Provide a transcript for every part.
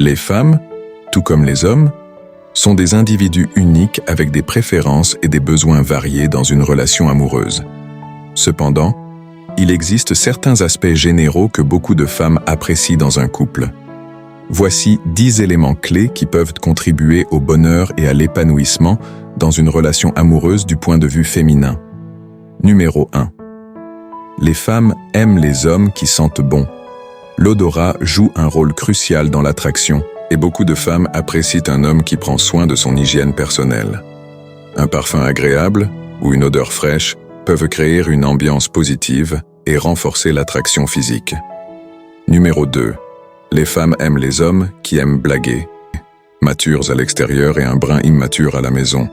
Les femmes, tout comme les hommes, sont des individus uniques avec des préférences et des besoins variés dans une relation amoureuse. Cependant, il existe certains aspects généraux que beaucoup de femmes apprécient dans un couple. Voici 10 éléments clés qui peuvent contribuer au bonheur et à l'épanouissement dans une relation amoureuse du point de vue féminin. Numéro 1. Les femmes aiment les hommes qui sentent bon. L'odorat joue un rôle crucial dans l'attraction, et beaucoup de femmes apprécient un homme qui prend soin de son hygiène personnelle. Un parfum agréable ou une odeur fraîche peuvent créer une ambiance positive et renforcer l'attraction physique. Numéro 2. Les femmes aiment les hommes qui aiment blaguer. Matures à l'extérieur et un brin immature à la maison.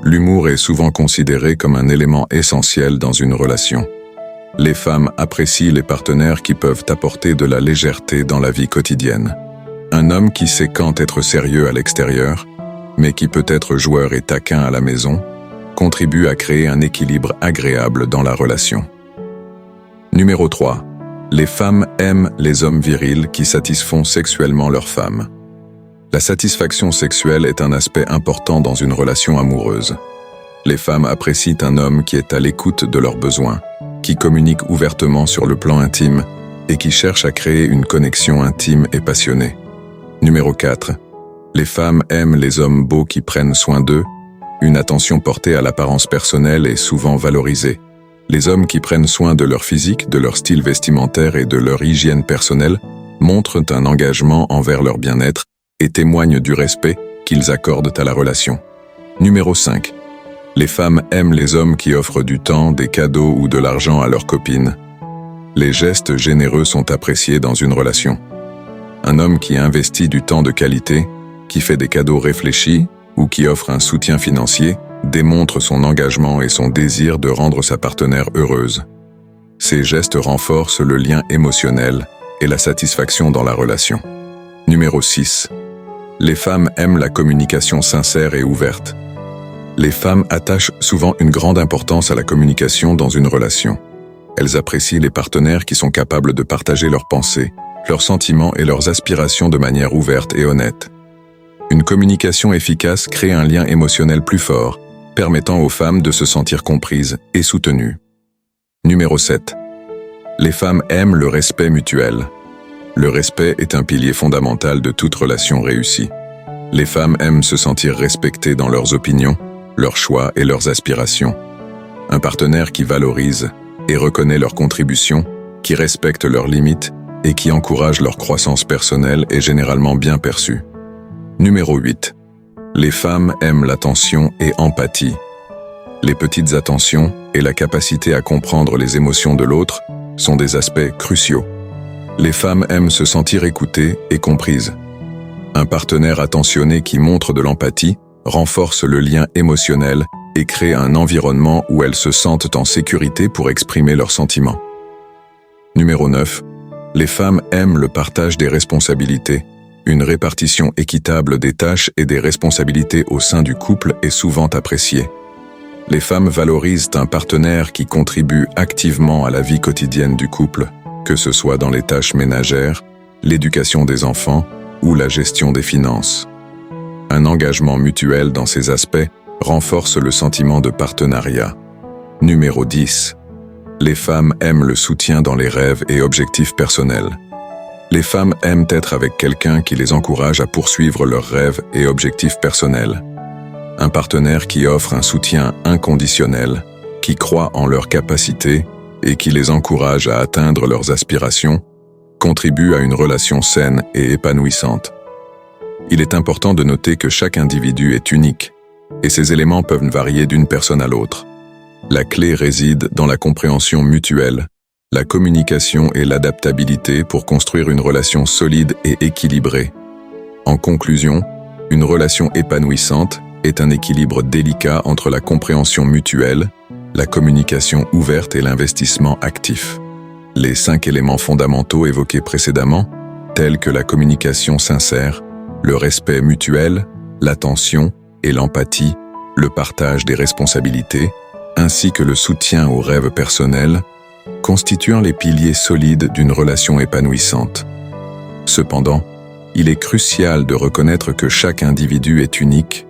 L'humour est souvent considéré comme un élément essentiel dans une relation. Les femmes apprécient les partenaires qui peuvent apporter de la légèreté dans la vie quotidienne. Un homme qui sait quand être sérieux à l'extérieur, mais qui peut être joueur et taquin à la maison, contribue à créer un équilibre agréable dans la relation. Numéro 3. Les femmes aiment les hommes virils qui satisfont sexuellement leurs femmes. La satisfaction sexuelle est un aspect important dans une relation amoureuse. Les femmes apprécient un homme qui est à l'écoute de leurs besoins, qui communique ouvertement sur le plan intime et qui cherche à créer une connexion intime et passionnée. Numéro 4. Les femmes aiment les hommes beaux qui prennent soin d'eux. Une attention portée à l'apparence personnelle est souvent valorisée. Les hommes qui prennent soin de leur physique, de leur style vestimentaire et de leur hygiène personnelle montrent un engagement envers leur bien-être et témoignent du respect qu'ils accordent à la relation. Numéro 5. Les femmes aiment les hommes qui offrent du temps, des cadeaux ou de l'argent à leurs copines. Les gestes généreux sont appréciés dans une relation. Un homme qui investit du temps de qualité, qui fait des cadeaux réfléchis ou qui offre un soutien financier démontre son engagement et son désir de rendre sa partenaire heureuse. Ces gestes renforcent le lien émotionnel et la satisfaction dans la relation. Numéro 6. Les femmes aiment la communication sincère et ouverte. Les femmes attachent souvent une grande importance à la communication dans une relation. Elles apprécient les partenaires qui sont capables de partager leurs pensées, leurs sentiments et leurs aspirations de manière ouverte et honnête. Une communication efficace crée un lien émotionnel plus fort, permettant aux femmes de se sentir comprises et soutenues. Numéro 7. Les femmes aiment le respect mutuel. Le respect est un pilier fondamental de toute relation réussie. Les femmes aiment se sentir respectées dans leurs opinions, leurs choix et leurs aspirations. Un partenaire qui valorise et reconnaît leurs contributions, qui respecte leurs limites et qui encourage leur croissance personnelle est généralement bien perçu. Numéro 8. Les femmes aiment l'attention et empathie. Les petites attentions et la capacité à comprendre les émotions de l'autre sont des aspects cruciaux. Les femmes aiment se sentir écoutées et comprises. Un partenaire attentionné qui montre de l'empathie renforce le lien émotionnel et crée un environnement où elles se sentent en sécurité pour exprimer leurs sentiments. Numéro 9. Les femmes aiment le partage des responsabilités. Une répartition équitable des tâches et des responsabilités au sein du couple est souvent appréciée. Les femmes valorisent un partenaire qui contribue activement à la vie quotidienne du couple, que ce soit dans les tâches ménagères, l'éducation des enfants ou la gestion des finances. Un engagement mutuel dans ces aspects renforce le sentiment de partenariat. Numéro 10. Les femmes aiment le soutien dans les rêves et objectifs personnels. Les femmes aiment être avec quelqu'un qui les encourage à poursuivre leurs rêves et objectifs personnels. Un partenaire qui offre un soutien inconditionnel, qui croit en leurs capacités et qui les encourage à atteindre leurs aspirations, contribue à une relation saine et épanouissante. Il est important de noter que chaque individu est unique, et ces éléments peuvent varier d'une personne à l'autre. La clé réside dans la compréhension mutuelle, la communication et l'adaptabilité pour construire une relation solide et équilibrée. En conclusion, une relation épanouissante est un équilibre délicat entre la compréhension mutuelle, la communication ouverte et l'investissement actif. Les 5 éléments fondamentaux évoqués précédemment, tels que la communication sincère, le respect mutuel, l'attention et l'empathie, le partage des responsabilités, ainsi que le soutien aux rêves personnels, constituant les piliers solides d'une relation épanouissante. Cependant, il est crucial de reconnaître que chaque individu est unique